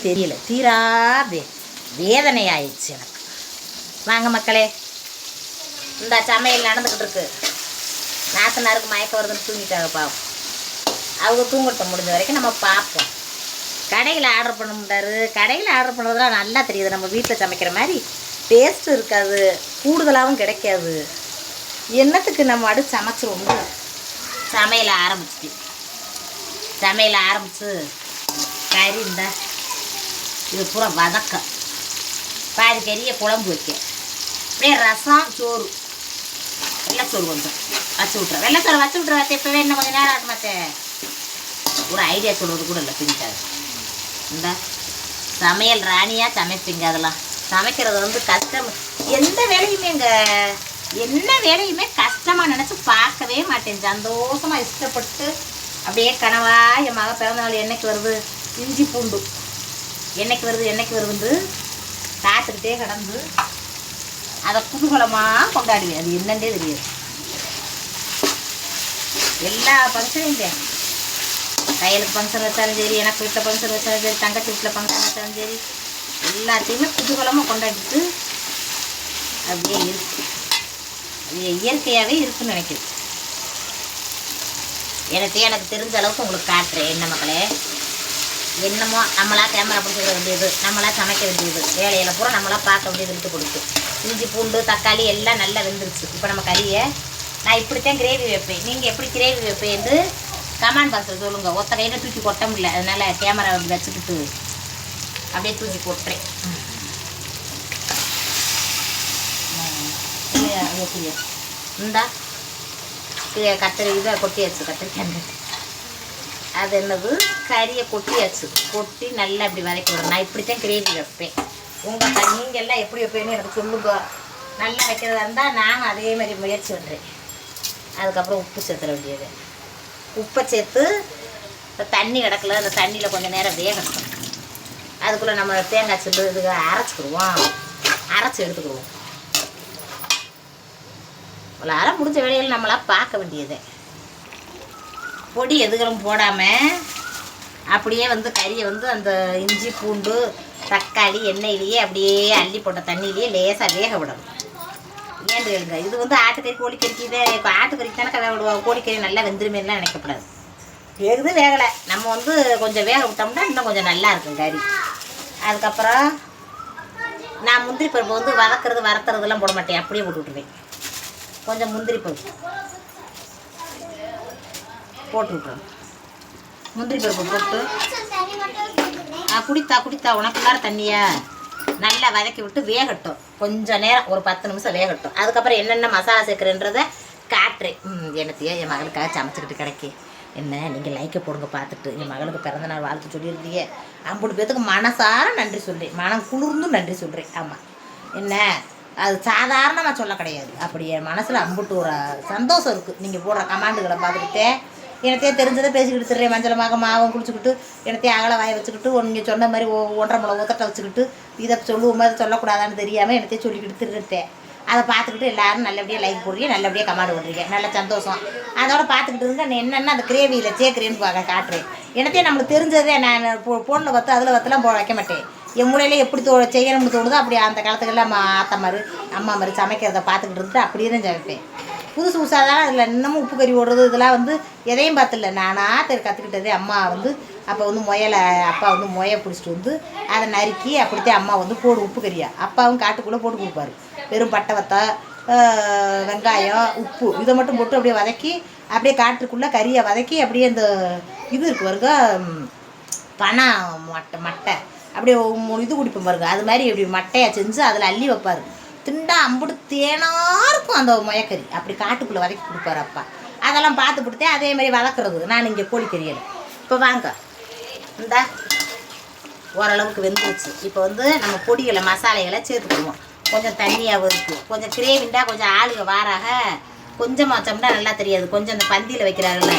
தெரியல, தீரா வேதனை ஆயிடுச்சு எனக்கு. வாங்க மக்களே, இந்த சமையல் நடந்துக்கிட்டு இருக்கு. நாத்தனாருக்கு மயக்கம் வருதுன்னு தூங்கிட்டாங்க பாவம். அவங்க தூங்கட்டும், முடிஞ்ச வரைக்கும் நம்ம பார்ப்போம். கடையில் ஆர்டர் பண்ண முடியாது. கடையில் ஆர்டர் பண்ணுறதுலாம் நல்லா தெரியுது. நம்ம வீட்டில் சமைக்கிற மாதிரி டேஸ்ட்டு இருக்காது, கூடுதலாகவும் கிடைக்காது. என்னத்துக்கு நம்ம அடுத்து சமைச்சிருவோம். சமையல் ஆரம்பிச்சு கறி இந்த இது பூரா வதக்க, பாதி கறியை குழம்பு வைக்க, அப்படியே ரசம் சோறு, வெள்ளைச்சோறு கொஞ்சம் வச்சு விட்றேன். வெள்ளைச்சோறு வச்சு விட்றேன். இப்போவே என்ன கொஞ்சம் நேரம் ஆட்டமாத்தே, ஒரு ஐடியா சொல்கிறது கூட இல்லை பிடிக்காது. இந்த சமையல் ராணியாக சமைப்பீங்க. அதெல்லாம் சமைக்கிறது கஷ்டம். எந்த வேலையுமே கஷ்டமாக நினச்சி பார்க்கவே மாட்டேன். சந்தோஷமாக இஷ்டப்பட்டு அப்படியே கனவா என் மக பிறந்தநாள் என்னைக்கு வருது, இஞ்சி பூண்டு என்னைக்கு வருதுன்னு காத்துக்கிட்டே கிடந்து அதை குதூகலமாக கொண்டாடுவேன். அது என்னன்னே தெரியாது. எல்லா ஃபங்க்ஷனையும் கையலுக்கு ஃபங்க்ஷன் வச்சாலும் சரி, எனக்கு வீட்டில் ஃபங்க்ஷன் வச்சாலும் சரி, தங்கச்சி வீட்டில் ஃபங்க்ஷன் வச்சாலும் சரி, எல்லாத்தையுமே குதூகலமாக கொண்டாடிட்டு அப்படியே இருக்கு. அது இயற்கையாகவே இருக்குன்னு நினைக்கிது. எனக்கு தெரிஞ்ச அளவுக்கு உங்களுக்கு காட்டுறேன். என்ன மக்களே, என்னமோ நம்மளா கேமரா பிடிச்சிக்க வேண்டியது, நம்மளா சமைக்க வேண்டியது, வேலையில் பூரா நம்மளா பார்க்க வேண்டியது விட்டு கொடுத்து. இஞ்சி பூண்டு தக்காளி எல்லாம் நல்லா வெந்துருச்சு. இப்போ நம்ம கறியை நான் இப்படித்தான் கிரேவி வைப்பேன். நீங்கள் எப்படி கிரேவி வைப்பேன்னு கமெண்ட் பாக்ஸில் சொல்லுங்கள். ஒத்த கையில் தூக்கி கொட்ட முடியல, அதனால் கேமரா வச்சுக்கிட்டு அப்படியே தூக்கி கொட்டுறேன். இந்தா கத்திரி இதை கொட்டியாச்சு, கத்திரிக்காய் அது என்னது கறியை கொட்டியாச்சு. கொட்டி நல்லா இப்படி வதக்கி விடுறேன். நான் இப்படித்தான் கிரேவி வைப்பேன். நீங்கள் எல்லாம் எப்படி வைப்பேன்னு எனக்கு சொல்லுங்க. நல்லா வைக்கிறதா இருந்தால் நானும் அதே மாதிரி முயற்சி பண்ணுறேன். அதுக்கப்புறம் உப்பு சேர்த்துற வேண்டியது. உப்பை சேர்த்து தண்ணி கிடக்கல, அந்த தண்ணியில் கொஞ்சம் நேரம் வேகணும். அதுக்குள்ளே நம்ம தேங்காய் சில்லு இதுக்கு அரைச்சி எடுத்துக்கிடுவோம். அரை முடிஞ்ச வேலையில் நம்மளாம் பார்க்க வேண்டியது. பொடி எதுகளும் போடாமல் அப்படியே கறியை அந்த இஞ்சி பூண்டு தக்காளி எண்ணெயிலேயே அப்படியே அள்ளி போட்ட தண்ணியிலேயே லேசாக வேக விடணும். ஏன் கேளுங்க, இது ஆட்டுக்கறி கோழிக்கறிக்கு இதே. இப்போ ஆட்டுக்கறிக்கு தானே வேக விடுவோம், கோழிக்கறி நல்லா வெந்துருமேலாம் நினைக்கக்கூடாது. வேகுது வேகலை, நம்ம கொஞ்சம் வேக விட்டோம்னா இன்னும் கொஞ்சம் நல்லா இருக்கும் கறி. அதுக்கப்புறம் நான் முந்திரி பருப்பு வறுத்துறதுலாம் போட மாட்டேன், அப்படியே போட்டு விட்டுருவேன். கொஞ்சம் முந்திரி பருப்பு போட்டு விட்றோம். முந்திரி பருப்பு போட்டு குடித்தா உனக்குள்ளார தண்ணியா நல்லா வதக்கி விட்டு வேகட்டும். கொஞ்சம் நேரம், ஒரு 10 நிமிஷம் வேகட்டும். அதுக்கப்புறம் என்னென்ன மசாலா சேர்க்குறேன்றதை காட்டுறேன். என்னத்தையோ என் மகளுக்காக சமைச்சிக்கிட்டு கிடைக்கி. என்ன நீங்கள் லைக்கை போடுங்க பார்த்துட்டு. என் மகளுக்கு பிறந்தநாள் வாழ்த்து சொல்லியிருந்தீங்க. 50 பேத்துக்கு மனசார நன்றி சொல்கிறேன், மனம் குளிர்ந்தும் நன்றி சொல்கிறேன். ஆமாம், என்ன அது சாதாரணமாக சொல்ல கிடையாது. அப்படி என் மனசில் அம்புட்டு ஒரு சந்தோஷம் இருக்குது. நீங்கள் போடுற கமாண்டுகளை பார்த்துக்கிட்டே எனத்தையே தெரிஞ்சதை பேசிக்கிட்டு திருறேன். மஞ்சளமாக மாவும் குடிச்சிக்கிட்டு எனத்தையும் அகல வாயை வச்சுக்கிட்டு நீங்கள் சொன்ன மாதிரி 1.5 முளை ஒத்தட்டை வச்சுக்கிட்டு இதை சொல்லுவோம் அதை சொல்லக்கூடாதான்னு தெரியாமல் எனத்தையும் சொல்லிக்கிட்டு திருட்டேன். அதை பார்த்துக்கிட்டு எல்லோரும் நல்லபடியாக லைக் போடுறீங்க, நல்லபடியாக கமாண்ட் பண்ணுறீங்க, நல்ல சந்தோஷம். அதோட பார்த்துக்கிட்டு இருந்தால் என்னென்ன அந்த கிரேவியில் சேர்க்குறேன்னு காட்டுறேன். எனத்தையும் நம்மளுக்கு தெரிஞ்சதே நான் ஃபோனில் அதில் வத்தலாம் வைக்க மாட்டேன். என் மூலையில் எப்படி செய்யணும்னு தோணுதோ அப்படி அந்த காலத்துக்கெல்லாம் அம்மா மாதிரி சமைக்கிறத பார்த்துக்கிட்டு இருந்துட்டு அப்படியே தான் சமைப்பேன். புதுசாக தான் அதில் இன்னமும் உப்பு கறி ஓடுறது இதெல்லாம் எதையும் பார்த்துல நானாக கற்றுக்கிட்டது. அம்மா அப்போ முயலை அப்பா முயை பிடிச்சிட்டு அதை நறுக்கி அப்படித்தான் அம்மா போடு உப்பு கறியா. அப்பாவும் காட்டுக்குள்ளே போட்டு கொடுப்பாரு. வெறும் பட்டை வத்தா வெங்காயம் உப்பு இதை மட்டும் போட்டு அப்படியே வதக்கி அப்படியே காட்டுக்குள்ளே கறியை வதக்கி அப்படியே இந்த இது இருக்கு பாருங்க, பனை மட்டை அப்படியே இது குடிப்போம் பாருங்க, அது மாதிரி இப்படி மட்டையாக செஞ்சு அதில் அள்ளி வைப்பார். திண்டா அம்புடு தேனாக இருக்கும் அந்த முயக்கறி. அப்படி காட்டுக்குள்ளே வதக்கி கொடுப்பாரு அப்பா. அதெல்லாம் பார்த்து கொடுத்தேன். அதே மாதிரி வதக்குறது நான் இங்கே கோழிக்கறியில். இப்போ வாங்க, இந்த ஓரளவுக்கு வெந்துருச்சு. இப்போ நம்ம பொடிகளை மசாலைகளை சேர்த்துக்குவோம். கொஞ்சம் தண்ணியாக இருக்குது, கொஞ்சம் கிரேவிண்டா கொஞ்சம் ஆளுக வாராக கொஞ்சமாக வச்சோம்னா நல்லா தெரியாது. கொஞ்சம் அந்த பந்தியில் வைக்கிறாங்கல்ல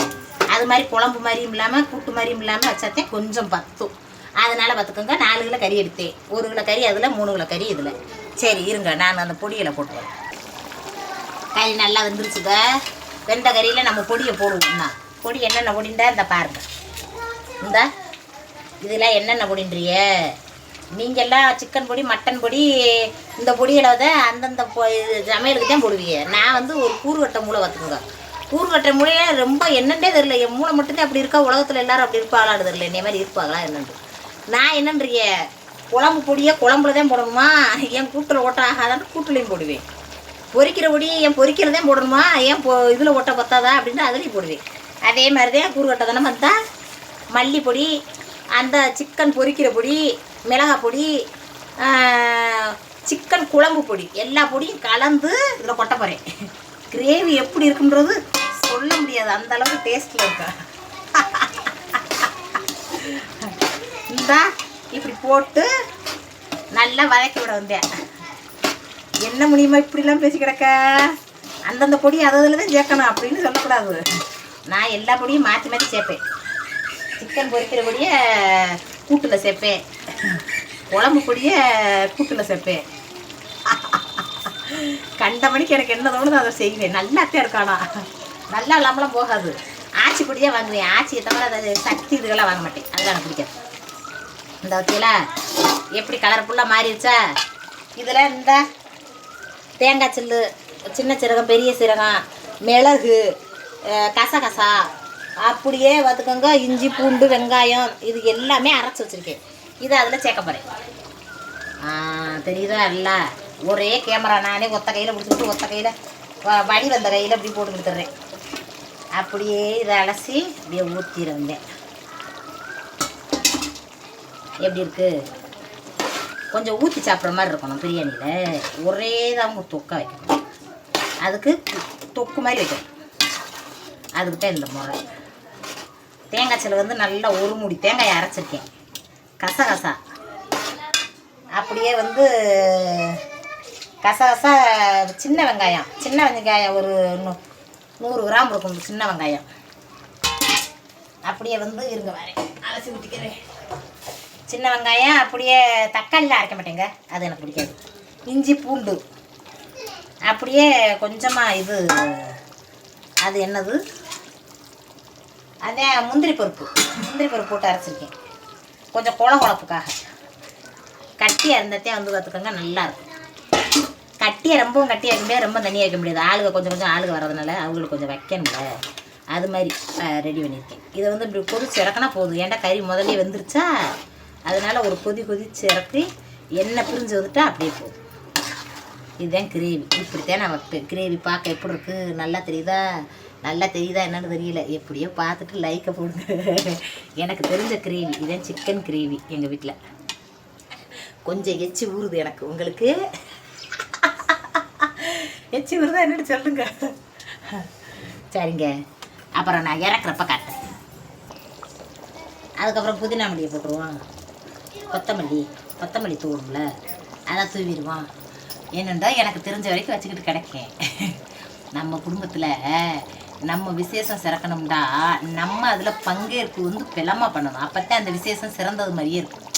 அது மாதிரி குழம்பு மாதிரியும் இல்லாமல் கூட்டு மாதிரியும் இல்லாமல் வச்சாத்தே கொஞ்சம் பத்தும். அதனால் பார்த்துக்கோங்க. 4 கிலோ கறி எடுத்தேன். 1 கிலோ கறி அதில், 3 கிலோ கறி இதில். சரி இருங்க, நான் அந்த பொடியில் போட்டுவேன். கறி நல்லா வெந்துருச்சுங்க. வெந்த கறியில் நம்ம பொடியை போடுவோம்னா பொடி என்னென்ன பொடிண்டா இந்த பாருங்கள். இந்த இதெல்லாம் என்னென்ன பொடின்றிய? நீங்கள்லாம் சிக்கன் பொடி, மட்டன் பொடி, இந்த பொடிகளை தான் அந்தந்த சமையலுக்கு தான் போடுவீங்க. நான் வந்து ஒரு கூறுகட்ட மூளை பார்த்துக்குங்க. கூறுகட்ட மூளையே ரொம்ப என்னன்றே தெரில. என் மூளை மட்டும்தான் அப்படி இருக்கா, உலகத்தில் எல்லாரும் அப்படி இருப்பாங்களான்னு தெரில. என்னை மாதிரி இருப்பாங்களா என்னன்று. நான் என்னன்றிய குழம்பு பொடியை குழம்புல தான் போடணுமா, என் கூட்டில் ஓட்ட ஆகாதான்னு கூட்டுலையும் போடுவேன். பொரிக்கிற பொடியை என் பொரிக்கிறதான் போடணுமா, ஏன் இதில் ஓட்ட பத்தாதா அப்படின்ட்டு அதுலேயும் போடுவேன். அதே மாதிரி தான் கூறுகட்ட தானே வந்தா மல்லிப்பொடி, அந்த சிக்கன் பொரிக்கிற பொடி, மிளகாய் பொடி, சிக்கன் குழம்பு பொடி, எல்லா பொடியும் கலந்து இதில் கொட்ட போகிறேன். கிரேவி எப்படி இருக்குன்றது சொல்ல முடியாது, அந்த அளவுக்கு டேஸ்ட்டில் இருக்கா. இந்த இப்படி போட்டு நல்லா வதக்கி விட வந்தேன். என்ன முடியுமா இப்படிலாம் பேசி கிடக்க? அந்தந்த பொடி அதில் தான் சேர்க்கணும் அப்படின்னு சொல்லக்கூடாது. நான் எல்லா பொடியும் மாற்றி மாற்றி சேர்ப்பேன். சிக்கன் பொரிக்கிற பொடியை கூட்டில் சேர்ப்பேன், குழம்பு பொடியை கூட்டில் சேர்ப்பேன். கண்ட மணிக்கு எனக்கு என்ன தோணுதோ அதை செய்வேன். நல்லாத்தான் இருக்கானா, நல்லா இல்லாமலாம் போகாது. ஆச்சி பொடியாக வாங்குவேன். ஆச்சியை தவிர அதை சக்தி இதுகளாக வாங்க மாட்டேன், அதெல்லாம் எனக்கு பிடிக்காது. இந்த வச்சியில எப்படி கலர்ஃபுல்லாக மாறிடுச்சா? இதில் இந்த தேங்காய் சில்லு, சின்ன சீரகம், பெரிய சீரகம், மிளகு, கசகசா அப்படியே பார்த்துக்கோங்க, இஞ்சி பூண்டு வெங்காயம் இது எல்லாமே அரைச்சி வச்சுருக்கேன். இதை அதில் சேர்க்க போகிறேன். தெரியுதா? இல்லை ஒரே கேமரா நானே ஒத்த கையில் பிடிச்சிக்கிட்டு ஒத்த கையில் வடி வந்த கையில் இப்படி போட்டு கொடுத்துட்றேன். அப்படியே இதை அலசி அப்படியே ஊற்றிட வந்தேன். எப்படி இருக்குது? கொஞ்சம் ஊற்றி சாப்பிட்ற மாதிரி இருக்கணும் பிரியாணியில். ஒரே தான் தொக்கா வைக்கணும், அதுக்கு தொக்கு மாதிரி வைக்கணும். அதுக்கிட்ட இந்த முறை தேங்காய் சில வந்து நல்லா ஒரு மூடி தேங்காயை அரைச்சிருக்கேன். கசகசா அப்படியே வந்து கசகசா, சின்ன வெங்காயம் ஒரு 100 கிராம் இருக்கும் சின்ன வெங்காயம். அப்படியே வந்து இருங்க வரேன், அலசி ஊற்றிக்கிறேன். சின்ன வெங்காயம் அப்படியே, தக்காளிலாம் அரைக்க மாட்டேங்க, அது எனக்கு பிடிக்காது. இஞ்சி பூண்டு அப்படியே கொஞ்சமாக இது, அது என்னது, அதே முந்திரி பருப்பு போட்டு அரைச்சிருக்கேன். கொஞ்சம் குழப்புக்காக. கட்டியாக இருந்ததே வந்து பார்த்துக்கோங்க நல்லாயிருக்கும். கட்டியை ரொம்பவும் கட்டியாக வைக்க முடியாது, ரொம்ப தண்ணியாக வைக்க முடியாது. ஆளுக கொஞ்சம் ஆளுக வரதுனால அவங்களுக்கு கொஞ்சம் வைக்கணும்ல, அது மாதிரி ரெடி பண்ணியிருக்கேன். இதை வந்து இப்படி கொதிச்சு இறக்கினா போதும். ஏன்டா கறி முதல்ல வெந்துருச்சா, அதனால் ஒரு கொதிச்சு இறக்கி எண்ணெய் பிரிஞ்சு வந்துட்டா அப்படியே போதும். இதுதான் கிரேவி. இப்படித்தான் நான் வைப்பேன். கிரேவி பார்க்க எப்படி இருக்குது? நல்லா தெரியுதா என்னன்னு தெரியல. எப்படியோ பார்த்துட்டு லைக்கை போடுங்க. எனக்கு தெரிஞ்ச கிரேவி இதுதான், சிக்கன் கிரேவி. எங்கள் வீட்டில் கொஞ்சம் எச்சி ஊறுது எனக்கு. உங்களுக்கு எச்சி ஊறுதா என்னன்னு சொல்லுங்க. சரிங்க, அப்புறம் நான் இறக்குறப்ப காட்டுறேன். அதுக்கப்புறம் புதினா மல்லியை போட்டுருவோம். கொத்தமல்லி தூவும்ல, அதை தூவிடுவோம். என்னென்றா எனக்கு தெரிஞ்ச வரைக்கும் வச்சுக்கிட்டு கிடைக்கேன். நம்ம குடும்பத்தில் நம்ம விசேஷம் சிறக்கணும்டா நம்ம அதில் பங்கேற்பு வந்து பெலமாக பண்ணணும். அப்போத்தான் அந்த விசேஷம் சிறந்தது மாதிரியே இருக்கும்.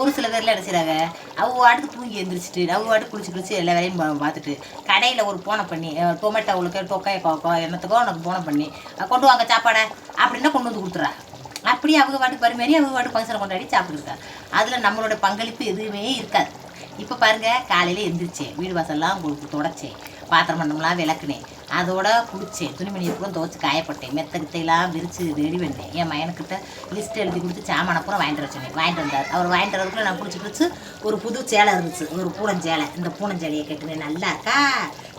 ஒரு சில பேரில் என்ன செய்கிறாங்க, அவங்க வாட்டுக்கு தூங்கி எழுந்திரிச்சிட்டு அவங்க வாட்டுக்கு குளிச்சு எல்லா வேலையும் பார்த்துட்டு கடையில் ஒரு போனை பண்ணி டொமேட்டோவுக்கு டொக்காய் என்னத்துக்கோ உனக்கு போனை பண்ணி கொண்டு வாங்க சாப்பாடை அப்படின்னா கொண்டு வந்து கொடுத்துட்றா. அப்படியே அவங்க வாட்டுக்கு பரிமாறி அவங்க வாட்டுக்கு ஃபங்க்ஷனை கொண்டாடி சாப்பிட்டுருக்காங்க. அதில் நம்மளோட பங்களிப்பு எதுவுமே இருக்காது. இப்போ பாருங்கள், காலையில் எழுந்திரிச்சேன், வீடு வாசல்லாம் உங்களுக்கு தொடச்சேன், பாத்திரம் பண்ணம்லாம் விளக்குனேன், அதோட குளித்தேன், துணிமணியை கூட துவச்சி காயப்பட்டேன், மெத்தகத்தையெல்லாம் விரித்து ரெடி பண்ணேன். என் மயனுக்கிட்ட லிஸ்ட் எழுதி கொடுத்து சாமானப்புறம் வாங்கிட்டு வச்சேன். வாங்கிட்டு வந்தார். அவர் வாங்கிட்டு வரதுக்குள்ள நான் பிடிச்சி ஒரு புது சேலை இருந்துச்சு, ஒரு பூனஞ்சேலை. இந்த பூனஞ்சேலையை கட்டினேன். நல்லா இருக்கா,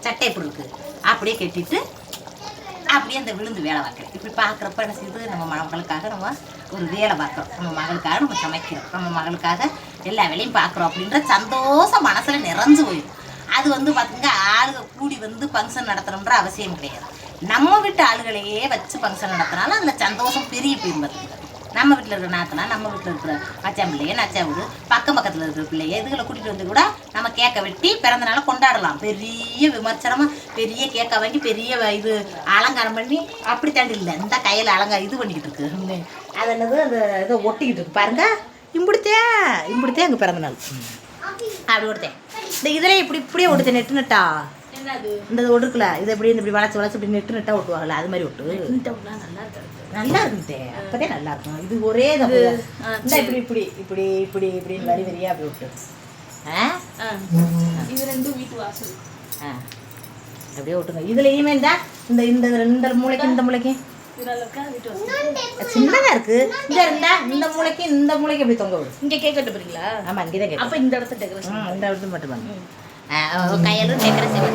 சட்டை எப்படி இருக்குது அப்படியே கட்டிட்டு அப்படியே அந்த விழுந்து வேலை பார்க்குறேன். இப்படி பார்க்குறப்ப என்ன செய்யுது, நம்ம மகளுக்காக நம்ம ஒரு வேலை பார்க்குறோம், நம்ம மகளுக்காக நம்ம சமைக்கிறோம், நம்ம மகளுக்காக எல்லா வேலையும் பார்க்குறோம் அப்படின்ற சந்தோஷம் மனசில் நிறைஞ்சு போயிடும். அது வந்து பார்த்திங்க, ஆளுக கூடி வந்து ஃபங்க்ஷன் நடத்தணுன்ற அவசியம் கிடையாது. நம்ம வீட்டு ஆளுகளையே வச்சு ஃபங்க்ஷன் நடத்தினாலும் அதில் சந்தோஷம் பெரிய போயிடும். பார்த்துங்க, நம்ம வீட்டில் இருக்கிற நாத்தனா, நம்ம வீட்டில் இருக்கிற மச்சான் பிள்ளைய, நச்சா வீடு, பக்கத்தில் இருக்கிற பிள்ளைய இதுகளை கூட்டிகிட்டு வந்து கூட நம்ம கேக்கை வெட்டி பிறந்தனால கொண்டாடலாம். பெரிய விமர்சனமாக பெரிய கேக்கை வாங்கி பெரிய இது அலங்காரம் பண்ணி அப்படி தாண்டி இல்லை, இந்த கையில் அலங்காரம் இது பண்ணிக்கிட்டு இருக்கு. அது என்னது, அந்த இதை ஒட்டிக்கிட்டு இருக்கு பாருங்க. இப்படித்தேன் எங்கள் பிறந்தநாள் அப்படி கொடுத்தேன். இந்த இதில் இப்படியே ஒடுத்தேன், நெட்டுனட்டா இந்த ஒடுக்கல இதை இப்படி வளைச்சு வளைச்சு இப்படி நெட்டு நெட்டாக ஒட்டுவாங்கல்ல அது மாதிரி ஒட்டு. நல்லா இருக்குதே, அப்போதே நல்லா இருக்கும். இது ஒரே இந்த இப்படி இப்படி இப்படி இப்படி இப்படின்னு வரி வரியா அப்படி விட்டு இது ரெண்டும் வீட்டு வாசல் அப்படியே விட்டுங்க. இதுலயுமே இந்த இந்த இந்த மூளைக்கு இந்த மூளைக்கு சின்னதா இருக்கு. இந்த மூளைக்கு இந்த மூளைக்கு எப்படி தொங்க விடும். இங்க கேக் கட்ட போறீங்களா? ஆமா இங்கதான் கேட்க. அப்ப இந்த இடத்துல டெக்கரேஷன் இந்த இடத்துல மட்டும் பண்ணு. கையலும்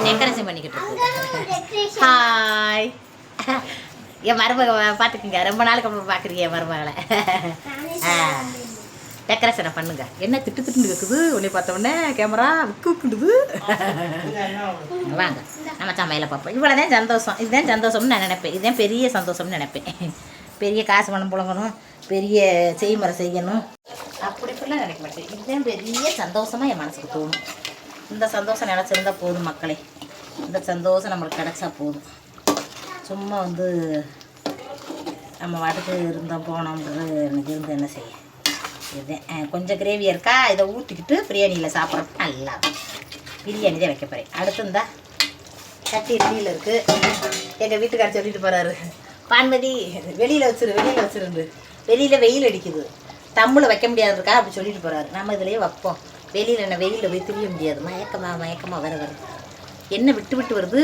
டெக்கரேஷன் பண்ணிக்கிட்டு இருக்கு. ஹாய் என் மருமக பார்த்துக்குங்க, ரொம்ப நாளுக்கு அப்புறம் பார்க்குறீங்க என் மருமகளை. டெக்கரேஷனை பண்ணுங்க. என்ன திட்டு திட்டு கேட்குது உன்னை பார்த்த உடனே கேமரா விக்குண்டுது. வாங்க நம்ம சமையலை பார்ப்போம். இவ்வளோதான் சந்தோஷம். இதுதான் சந்தோஷம்னு நான் நினைப்பேன். இதுதான் பெரிய சந்தோஷம்னு நினைப்பேன். பெரிய காசு பணம் புழங்கணும், பெரிய செய்முறை செய்யணும் அப்படி இப்படிலாம் நினைக்க மாட்டேன். இதுதான் பெரிய சந்தோஷமாக என் மனசுக்கு தோணும். இந்த சந்தோஷம் நினச்சிருந்தா போதும் மக்களே. இந்த சந்தோஷம் நம்மளுக்கு கிடச்சா போதும். சும்மா நம்ம வாட்டுக்கு இருந்தோம் போனோம்ன்றது எனக்கு இருந்து என்ன செய்ய. இதுதான் கொஞ்சம் கிரேவியாக இருக்கா, இதை ஊற்றிக்கிட்டு பிரியாணியில் சாப்பிட்றப்ப நல்லா பிரியாணி தான் வைக்க போகிறேன். அடுத்து இருந்தா சட்டி ரெடியில் இருக்குது. எங்கள் வீட்டுக்கார சொல்லிட்டு போகிறாரு, பான்மதி வெளியில் வச்சிருந்து வெளியில் வெயில் அடிக்குது, தம்மில் வைக்க முடியாது இருக்கா அப்படி சொல்லிட்டு போகிறாரு. நம்ம இதுலேயே வைப்போம். வெளியில் என்ன வெயிலில் போய் திரிய முடியாது. மயக்கமாக வருது. என்ன விட்டு வருது.